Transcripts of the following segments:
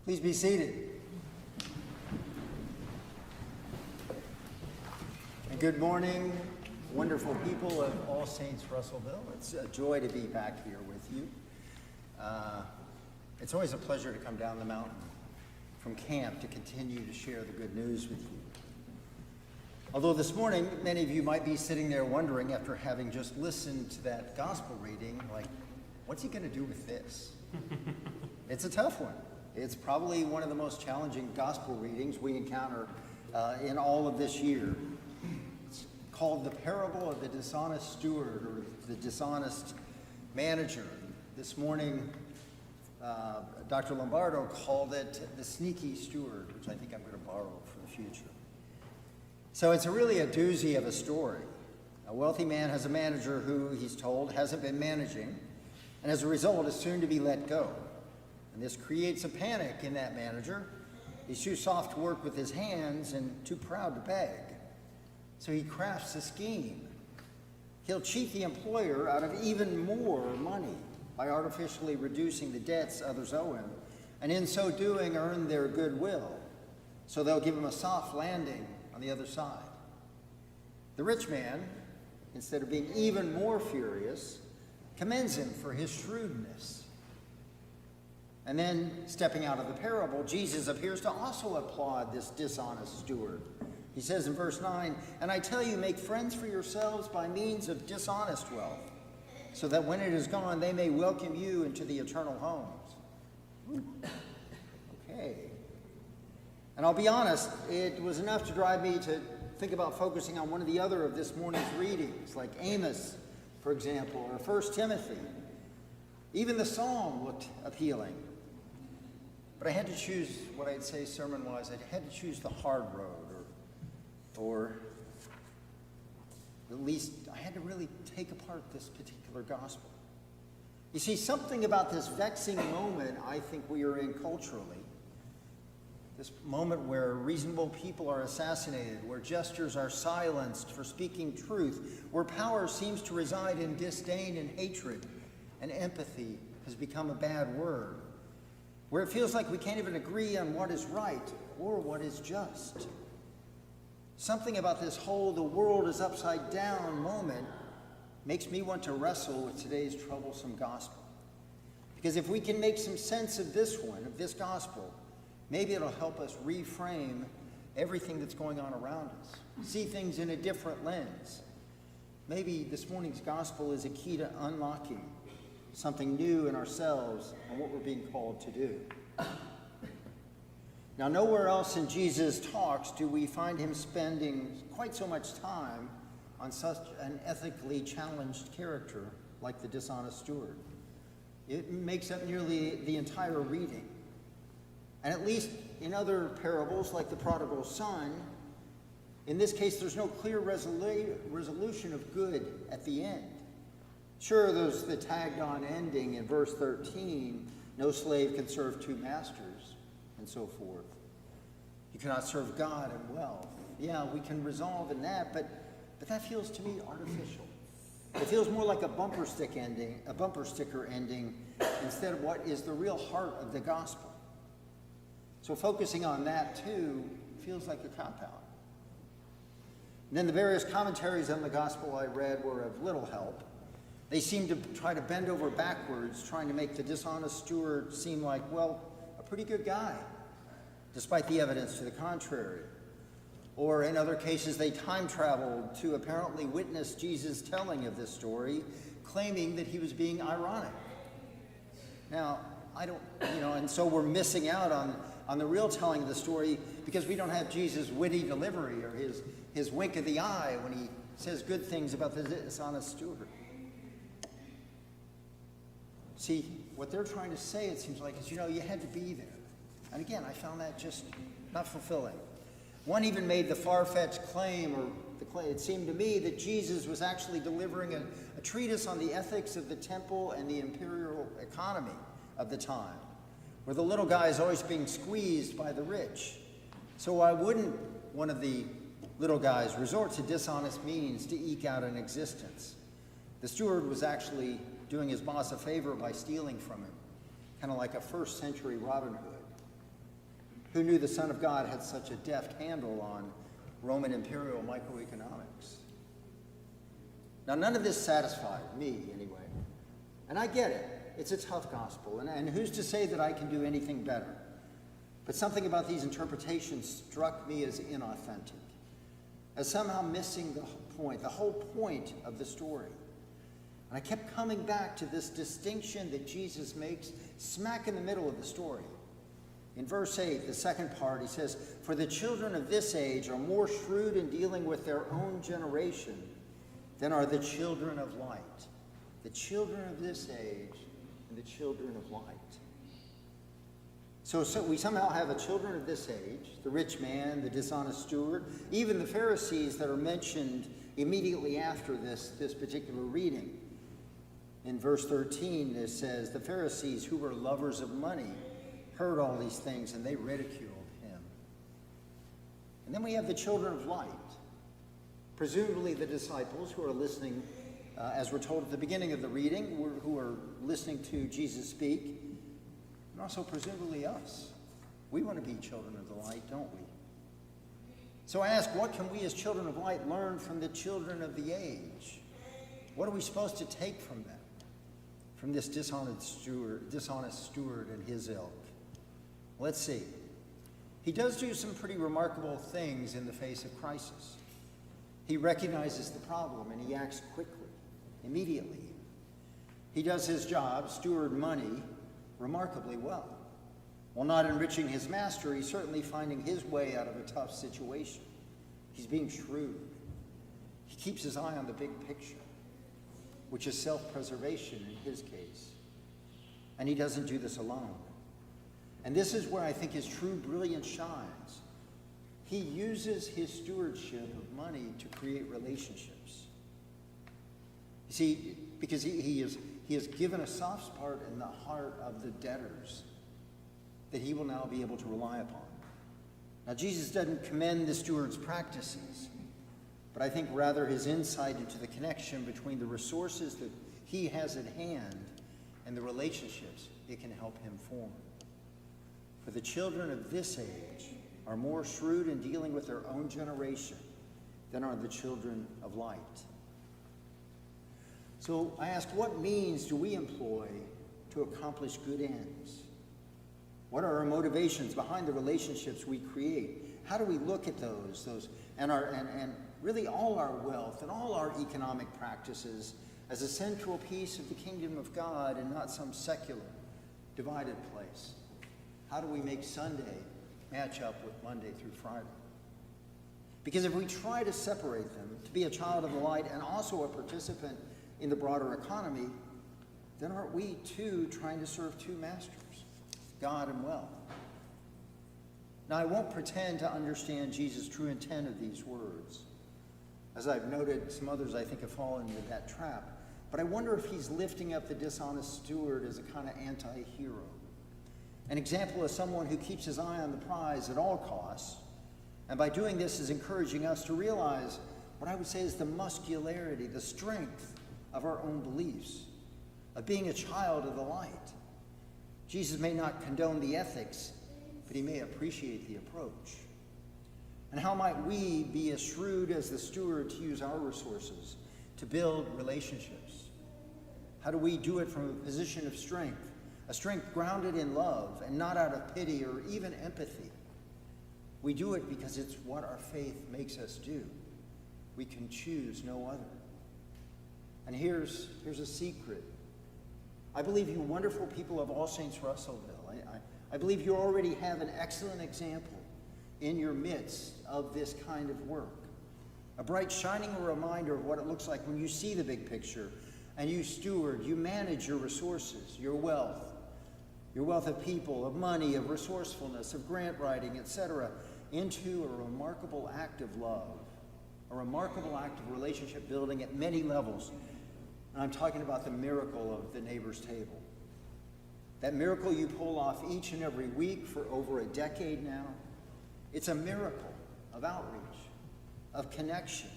Please be seated. And good morning, wonderful people of All Saints Russellville. It's a joy to be back here with you. It's always a pleasure to come down the mountain from camp to continue to share the good news with you. Although this morning, many of you might be sitting there wondering, after having just listened to that gospel reading, like, what's he going to do with this? It's a tough one. It's probably one of the most challenging gospel readings we encounter in all of this year. It's called the parable of the dishonest steward, or the dishonest manager. This morning, Dr. Lombardo called it the sneaky steward, which I think I'm going to borrow for the future. So it's really a doozy of a story. A wealthy man has a manager who, he's told, hasn't been managing, and as a result is soon to be let go. And this creates a panic in that manager. He's too soft to work with his hands and too proud to beg. So he crafts a scheme. He'll cheat the employer out of even more money by artificially reducing the debts others owe him, and in so doing earn their goodwill, so they'll give him a soft landing on the other side. The rich man, instead of being even more furious, commends him for his shrewdness. And then, stepping out of the parable, Jesus appears to also applaud this dishonest steward. He says in verse 9, "And I tell you, make friends for yourselves by means of dishonest wealth, so that when it is gone, they may welcome you into the eternal homes." Okay. And I'll be honest, it was enough to drive me to think about focusing on one of the other of this morning's readings, like Amos, for example, or 1 Timothy. Even the psalm looked appealing. But I had to choose what I'd say sermon-wise. I had to choose the hard road, or at least I had to really take apart this particular gospel. You see, something about this vexing moment I think we are in culturally, this moment where reasonable people are assassinated, where gestures are silenced for speaking truth, where power seems to reside in disdain and hatred, and empathy has become a bad word, where it feels like we can't even agree on what is right or what is just. Something about this whole "the world is upside down" moment makes me want to wrestle with today's troublesome gospel. Because if we can make some sense of this one, of this gospel, maybe it'll help us reframe everything that's going on around us, see things in a different lens. Maybe this morning's gospel is a key to unlocking something new in ourselves and what we're being called to do. Now, nowhere else in Jesus' talks do we find him spending quite so much time on such an ethically challenged character like the dishonest steward. It makes up nearly the entire reading. And at least in other parables, like the prodigal son, in this case, there's no clear resolution of good at the end. Sure, there's the tagged-on ending in verse 13, no slave can serve two masters, and so forth. You cannot serve God and wealth. Yeah, we can resolve in that, but that feels to me artificial. It feels more like a bumper sticker ending, instead of what is the real heart of the gospel. So focusing on that too feels like a cop-out. And then the various commentaries on the gospel I read were of little help. They seem to try to bend over backwards, trying to make the dishonest steward seem like, well, a pretty good guy, despite the evidence to the contrary. Or in other cases, they time traveled to apparently witness Jesus' telling of this story, claiming that he was being ironic. Now, and so we're missing out on the real telling of the story because we don't have Jesus' witty delivery or his wink of the eye when he says good things about the dishonest steward. See, what they're trying to say, it seems like, is, you had to be there. And again, I found that just not fulfilling. One even made the far-fetched claim, it seemed to me, that Jesus was actually delivering a treatise on the ethics of the temple and the imperial economy of the time, where the little guy is always being squeezed by the rich. So why wouldn't one of the little guys resort to dishonest means to eke out an existence? The steward was actually doing his boss a favor by stealing from him, kind of like a first century Robin Hood. Who knew the Son of God had such a deft handle on Roman imperial microeconomics? Now, none of this satisfied me, anyway. And I get it. It's a tough gospel. And who's to say that I can do anything better? But something about these interpretations struck me as inauthentic, as somehow missing the whole point of the story. And I kept coming back to this distinction that Jesus makes smack in the middle of the story. In verse 8, the second part, he says, "For the children of this age are more shrewd in dealing with their own generation than are the children of light." The children of this age and the children of light. So we somehow have a children of this age, the rich man, the dishonest steward, even the Pharisees that are mentioned immediately after this particular reading. In verse 13, it says, "The Pharisees, who were lovers of money, heard all these things, and they ridiculed him." And then we have the children of light, presumably the disciples who are listening, as we're told at the beginning of the reading, who are listening to Jesus speak, and also presumably us. We want to be children of the light, don't we? So I ask, what can we as children of light learn from the children of the age? What are we supposed to take from them, from this dishonest steward and his ilk? Let's see. He does do some pretty remarkable things in the face of crisis. He recognizes the problem and he acts quickly, immediately. He does his job, steward money, remarkably well. While not enriching his master, he's certainly finding his way out of a tough situation. He's being shrewd. He keeps his eye on the big picture, which is self-preservation in his case. And he doesn't do this alone. And this is where I think his true brilliance shines. He uses his stewardship of money to create relationships. You see, because he has given a soft spot in the heart of the debtors that he will now be able to rely upon. Now, Jesus doesn't commend the steward's practices, but I think rather his insight into the connection between the resources that he has at hand and the relationships it can help him form. For the children of this age are more shrewd in dealing with their own generation than are the children of light. So I ask, what means do we employ to accomplish good ends? What are our motivations behind the relationships we create? How do we look at those and really all our wealth and all our economic practices as a central piece of the kingdom of God and not some secular, divided place? How do we make Sunday match up with Monday through Friday? Because if we try to separate them, to be a child of the light and also a participant in the broader economy, then aren't we too trying to serve two masters, God and wealth? Now, I won't pretend to understand Jesus' true intent of these words. As I've noted, some others I think have fallen into that trap. But I wonder if he's lifting up the dishonest steward as a kind of anti-hero. An example of someone who keeps his eye on the prize at all costs, and by doing this is encouraging us to realize what I would say is the muscularity, the strength of our own beliefs, of being a child of the light. Jesus may not condone the ethics, but he may appreciate the approach. And how might we be as shrewd as the steward to use our resources to build relationships? How do we do it from a position of strength? A strength grounded in love and not out of pity or even empathy. We do it because it's what our faith makes us do. We can choose no other. And here's a secret. I believe you wonderful people of All Saints Russellville, I believe you already have an excellent example in your midst of this kind of work. A bright, shining reminder of what it looks like when you see the big picture and you steward, you manage your resources, your wealth of people, of money, of resourcefulness, of grant writing, etc., into a remarkable act of love, a remarkable act of relationship building at many levels. And I'm talking about the miracle of the neighbor's table. That miracle you pull off each and every week for over a decade now. It's a miracle of outreach, of connection.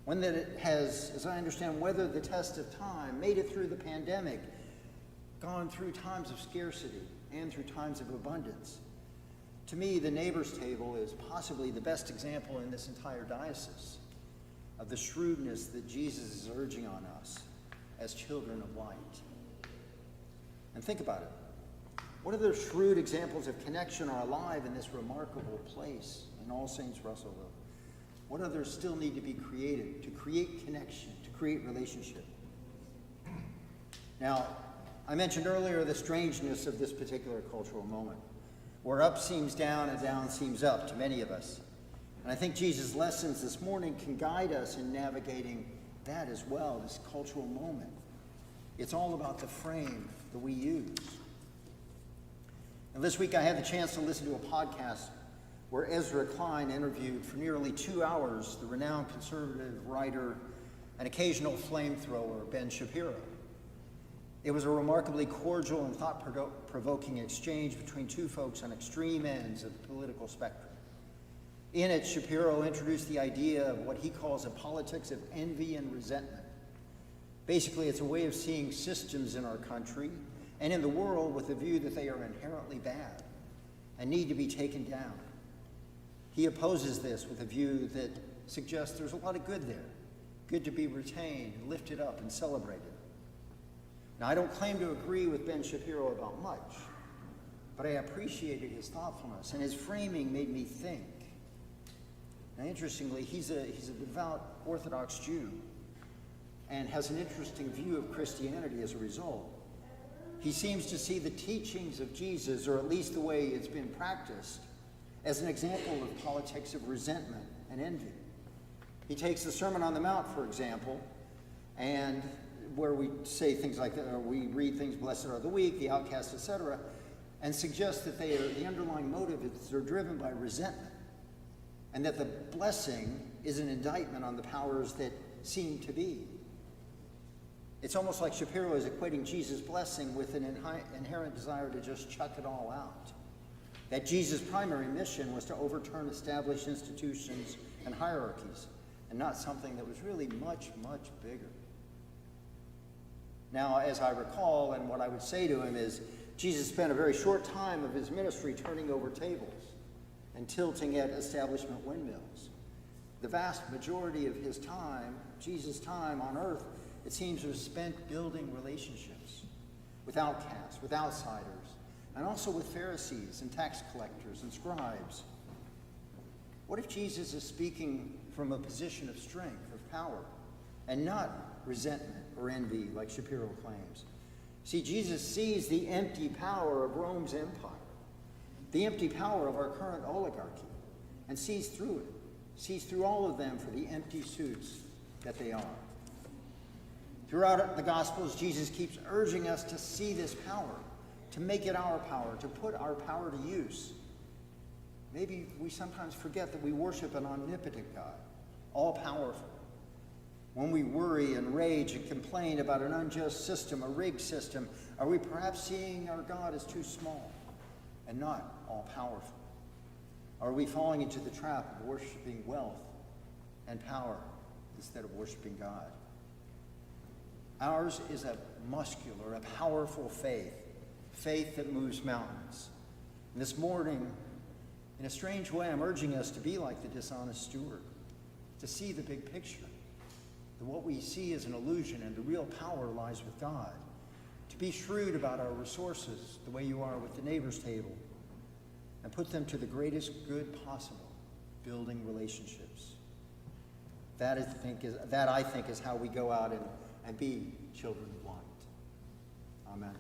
One that it has, as I understand, weathered the test of time, made it through the pandemic, gone through times of scarcity and through times of abundance, To me, the neighbor's table is possibly the best example in this entire diocese of the shrewdness that Jesus is urging on us as children of light. And think about it. What other shrewd examples of connection are alive in this remarkable place in All Saints Russellville? What others still need to be created to create connection, to create relationship? Now, I mentioned earlier the strangeness of this particular cultural moment, where up seems down and down seems up to many of us. And I think Jesus' lessons this morning can guide us in navigating that as well, this cultural moment. It's all about the frame that we use. And this week I had the chance to listen to a podcast where Ezra Klein interviewed for nearly 2 hours the renowned conservative writer and occasional flamethrower Ben Shapiro. It was a remarkably cordial and thought-provoking exchange between two folks on extreme ends of the political spectrum. In it, Shapiro introduced the idea of what he calls a politics of envy and resentment. Basically, it's a way of seeing systems in our country and in the world with the view that they are inherently bad and need to be taken down. He opposes this with a view that suggests there's a lot of good there, good to be retained, lifted up, and celebrated. Now, I don't claim to agree with Ben Shapiro about much, but I appreciated his thoughtfulness, and his framing made me think. Now, interestingly, he's a devout Orthodox Jew and has an interesting view of Christianity as a result. He seems to see the teachings of Jesus, or at least the way it's been practiced, as an example of politics of resentment and envy. He takes the Sermon on the Mount, for example, and where we say things like that, or we read things, blessed are the weak, the outcast, etc., and suggests that the underlying motive is they're driven by resentment, and that the blessing is an indictment on the powers that seem to be. It's almost like Shapiro is equating Jesus' blessing with an inherent desire to just chuck it all out. That Jesus' primary mission was to overturn established institutions and hierarchies, and not something that was really much, much bigger. Now, as I recall, and what I would say to him is, Jesus spent a very short time of his ministry turning over tables and tilting at establishment windmills. The vast majority of his time, Jesus' time on earth, it seems, was spent building relationships with outcasts, with outsiders, and also with Pharisees and tax collectors and scribes. What if Jesus is speaking from a position of strength, of power, and not resentment or envy like Shapiro claims? See, Jesus sees the empty power of Rome's empire, the empty power of our current oligarchy, and sees through it, sees through all of them for the empty suits that they are. Throughout the Gospels, Jesus keeps urging us to see this power, to make it our power, to put our power to use. Maybe we sometimes forget that we worship an omnipotent God, all-powerful. When we worry and rage and complain about an unjust system, a rigged system, are we perhaps seeing our God as too small and not all-powerful? Are we falling into the trap of worshiping wealth and power instead of worshiping God? Ours is a muscular, a powerful faith, faith that moves mountains. And this morning, in a strange way, I'm urging us to be like the dishonest steward, to see the big picture, that what we see is an illusion and the real power lies with God, to be shrewd about our resources, the way you are with the neighbor's table, and put them to the greatest good possible, building relationships. That I think is how we go out and be children of light. Amen.